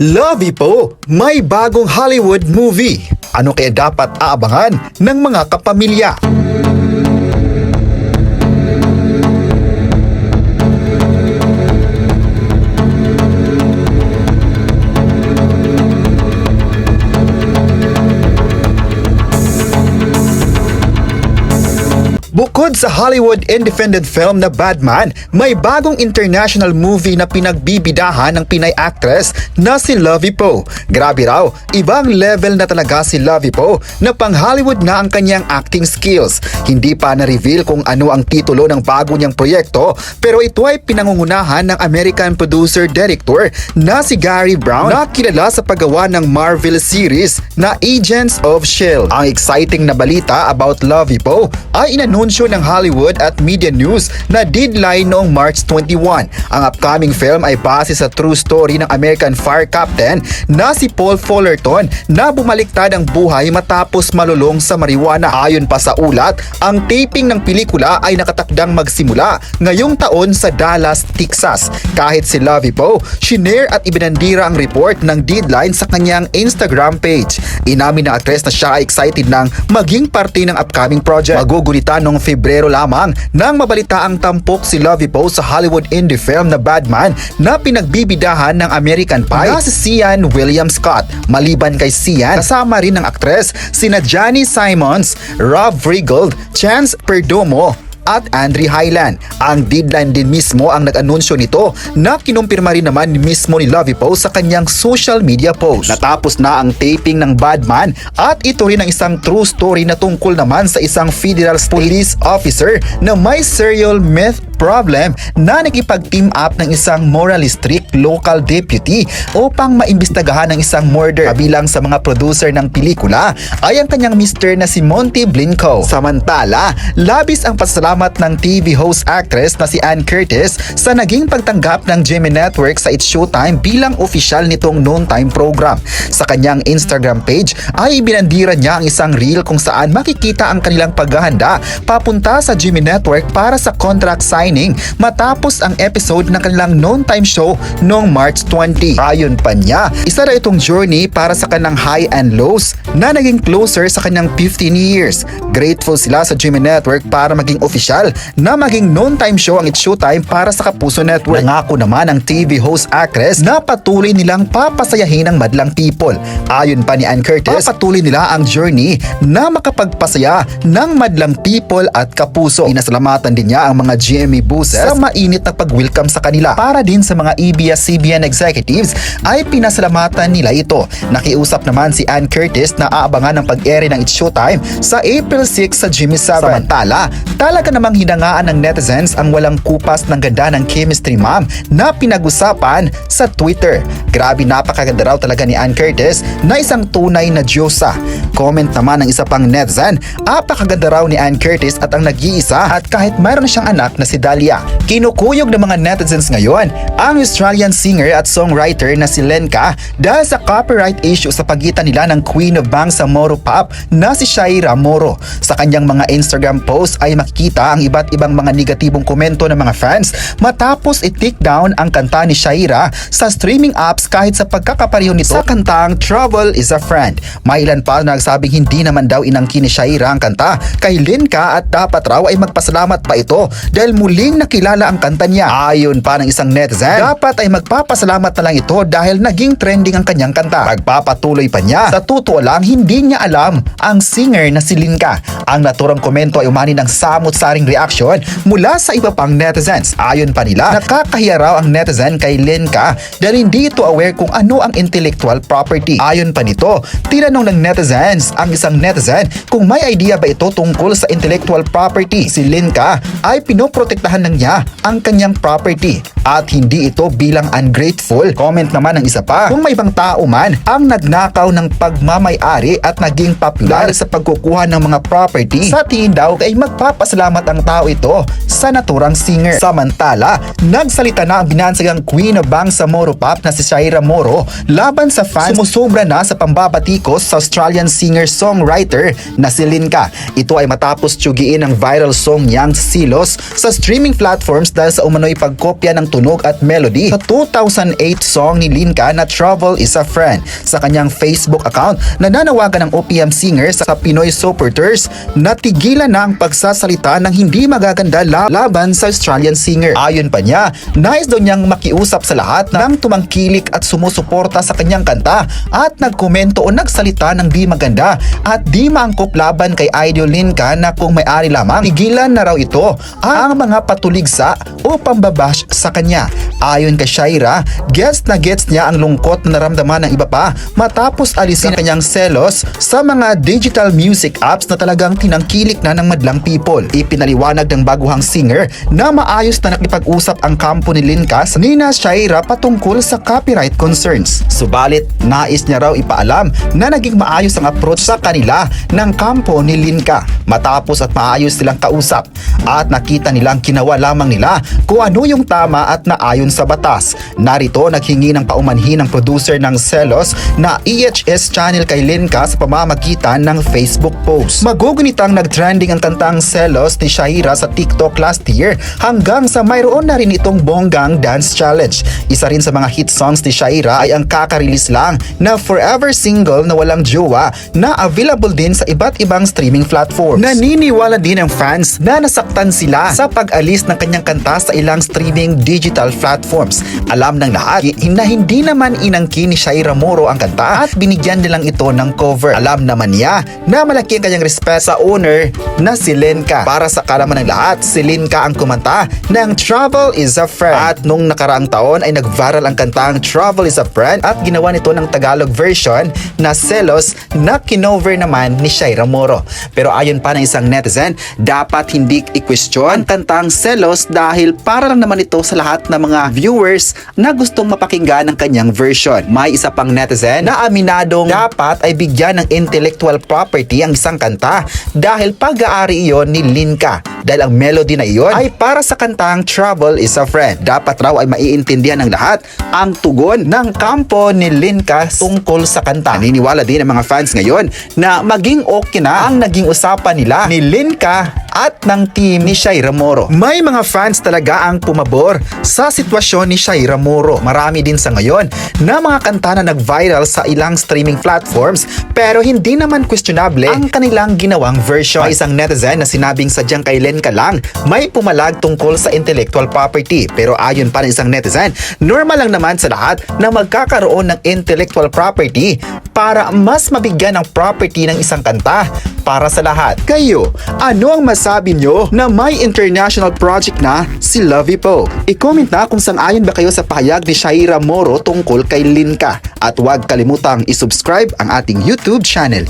Lovey po, may bagong Hollywood movie. Ano kaya dapat aabangan ng mga kapamilya? Bukod sa Hollywood independent film na Badman, may bagong international movie na pinagbibidahan ng Pinay actress na si Lovey Poe. Grabe raw, ibang level na talaga si Lovey Poe na pang Hollywood na ang kanyang acting skills. Hindi pa na-reveal kung ano ang titulo ng bago niyang proyekto, pero ito ay pinangungunahan ng American producer-director na si Gary Brown na kilala sa paggawa ng Marvel series na Agents of S.H.I.E.L.D. Ang exciting na balita about Lovey Poe ay inanunsyo ng Hollywood at Media News na deadline noong March 21. Ang upcoming film ay base sa true story ng American fire captain na si Paul Fullerton na bumaliktad ang buhay matapos malulong sa marijuana. Ayon pa sa ulat, ang taping ng pelikula ay nakatakdang magsimula ngayong taon sa Dallas, Texas. Kahit si Lovey Poe, shinare at ibinandira ang report ng deadline sa kanyang Instagram page. Inamin na actress na siya ay excited ng maging parte ng upcoming project. Magugulita noong Febrero lamang nang mabalita ang tampok si Lovey Poe sa Hollywood indie film na Badman na pinagbibidahan ng American Pie na si Sean William Scott. Maliban kay Sean, kasama rin ng aktres sina Johnny Simons, Rob Riggold, Chance Perdomo at Andre Highland. Ang deadline din mismo ang nag-anunsyo nito na kinumpirma rin naman mismo ni Lovey Poe sa kanyang social media post. Natapos na ang taping ng Badman at ito rin ang isang true story na tungkol naman sa isang federal police officer na may serial meth problem na nakipag-team up ng isang morally strict local deputy upang maimbestagahan ng isang murder. Kabilang sa mga producer ng pelikula ay ang kanyang mister na si Monty Blincoe. Samantala, labis ang pasalamat ng TV host actress na si Ann Curtis sa naging pagtanggap ng GMA Network sa It's Showtime bilang opisyal nitong noontime program. Sa kanyang Instagram page ay ibinandira niya ang isang reel kung saan makikita ang kanilang paghahanda papunta sa GMA Network para sa contract signing matapos ang episode ng kanilang noontime show noong March 20. Ayon pa niya, isa na itong journey para sa kanilang high and lows na naging closer sa kanyang 15 years. Grateful sila sa GMA Network para maging opisyal na maging noontime show ang It's Showtime para sa Kapuso Network. Nangako naman ang TV host actress na patuloy nilang papasayahin ang madlang people. Ayon pa ni Ann Curtis, patuloy nila ang journey na makapagpasaya ng madlang people at kapuso. Inasalamatan din niya ang mga GMA bosses sa mainit na pag-welcome sa kanila. Para din sa mga ABS-CBN executives ay pinasalamatan nila ito. Nakiusap naman si Ann Curtis na aabangan ang pag-ere ng It's Showtime sa April 6 sa GMA7. Samantala, talaga namang hinangaan ng netizens ang walang kupas ng ganda ng chemistry ma'am na pinag-usapan sa Twitter. Grabe, napakaganda raw talaga ni Ann Curtis na isang tunay na diyosa. Comment naman ng isa pang netizen, napakaganda raw ni Ann Curtis at ang nag-iisa at kahit mayroon siyang anak na si Dahlia. Kinukuyog ng mga netizens ngayon ang Australian singer at songwriter na si Lenka dahil sa copyright issue sa pagitan nila ng Queen of Bangsamoro Pop na si Shaira Moro. Sa kanyang mga Instagram post ay makikita ang iba't ibang mga negatibong komento ng mga fans matapos i-take down ang kanta ni Shaira sa streaming apps kahit sa pagkakapareho nito sa kantang Trouble is a Friend. May ilan pa na nagsabing hindi naman daw inangkin ni Shaira ang kanta kay Lenka at dapat raw ay magpasalamat pa ito dahil muling nakilala ang kanta niya. Ayon pa ng isang netizen, dapat ay magpapasalamat na lang ito dahil naging trending ang kanyang kanta. Pagpapatuloy pa niya, sa totoo lang hindi niya alam ang singer na si Lenka. Ang naturang komento ay umani ng samot-saring reaksyon mula sa iba pang netizens. Ayon pa nila, nakakahiya raw ang netizen kay Lenka dahil hindi ito aware kung ano ang intellectual property. Ayon pa nito, tinanong ng netizens ang isang netizen kung may idea ba ito tungkol sa intellectual property. Si Lenka ay pinoprotektahan ng niya ang kanyang property at hindi ito bilang ungrateful. Comment naman ng isa pa, kung may ibang tao man ang nagnakaw ng pagmamay-ari at naging popular sa pagkukuha ng mga property, sa tingin daw ay magpapasalamat ang tao ito sa naturang singer. Samantala, nagsalita na ang binansagang Queen of Bangsamoro Pop na si Shaira Moro laban sa fans. Sumusobra na sa pambabatikos sa Australian singer-songwriter na si Lenka. Ito ay matapos tiyugiin ang viral song niyang Silos sa streaming platforms dahil sa umano'y pagkopya ng tunog at melody sa 2008 song ni Linka na Trouble is a Friend. Sa kanyang Facebook account, nananawagan ng OPM singer sa Pinoy supporters na tigilan na ang pagsasalita ng hindi magaganda laban sa Australian singer. Ayon pa niya, nais daw niyang makiusap sa lahat ng tumangkilik at sumusuporta sa kanyang kanta at nagkomento o nagsalita ng di maganda at di maangkop laban kay Idol Linka na kung may-ari lamang, tigilan na raw ito ang mga patuligsa o pambabash sa kanya. Ayon kay Shaira, gets niya ang lungkot na naramdaman ng iba pa matapos alisin ang kanyang selos sa mga digital music apps na talagang tinangkilik na ng madlang people. Ipinaliwanag ng baguhang singer na maayos na nakipag-usap ang kampo ni Linka sa Nina Shaira patungkol sa copyright concerns. Subalit, nais niya raw ipaalam na naging maayos ang approach sa kanila ng kampo ni Linka matapos at maayos silang kausap at nakita nilang kinawa lamang nila kung ano yung tama at naayon sa batas. Narito naghingi ng paumanhin ng producer ng Selos na EHS channel kay Linka sa pamamagitan ng Facebook post. Magugunitang nagtrending ang kantang Selos ni Shaira sa TikTok last year hanggang sa mayroon na rin itong bonggang dance challenge. Isa rin sa mga hit songs ni Shaira ay ang kaka-release lang na Forever single na walang jowa na available din sa iba't ibang streaming platforms. Naniniwala din ang fans na nasaktan sila sa pag-alis ng kanyang kanta sa ilang streaming digital platforms. Alam ng lahat na hindi naman inangkin ni Shaira Moro ang kanta at binigyan nilang ito ng cover. Alam naman niya na malaki ang kanyang respect sa owner na si Linka. Para sa kalaman ng lahat, si Linka ang kumanta ng Trouble is a Friend. At nung nakaraang taon ay nag-viral ang kantang Trouble is a Friend at ginawa nito ng Tagalog version na Selos na kinover naman ni Shaira Moro. Pero ayon pa ng isang netizen, dapat hindi i-question ang kantang Selos dahil para lang naman ito sa lahat ng mga viewers na gustong mapakinggan ang kanyang version. May isa pang netizen na aminadong dapat ay bigyan ng intellectual property ang isang kanta dahil pag-aari iyon ni Linka dahil ang melody na iyon ay para sa kantang Trouble is a Friend. Dapat raw ay maiintindihan ng lahat ang tugon ng kampo ni Linka tungkol sa kanta. Naniniwala din ang mga fans ngayon na maging okay na ang naging usapan nila ni Linka at ng team ni Shaira Moro. May mga fans talaga ang pumabor sa sitwasyon ni Shaira Moro. Marami din sa ngayon na mga kanta na nag-viral sa ilang streaming platforms pero hindi naman questionable ang kanilang ginawang version. May isang netizen na sinabing sadyang kay Linka lang may pumalag tungkol sa intellectual property pero ayon pa ng isang netizen, normal lang naman sa lahat na magkakaroon ng intellectual property para mas mabigyan ng property ng isang kanta para sa lahat. Kayo, ano ang masabi nyo na may international project na si Lovie Poe? I-comment na kung sang-ayon ba kayo sa pahayag ni Shaira Moro tungkol kay Linka at huwag kalimutang isubscribe ang ating YouTube channel.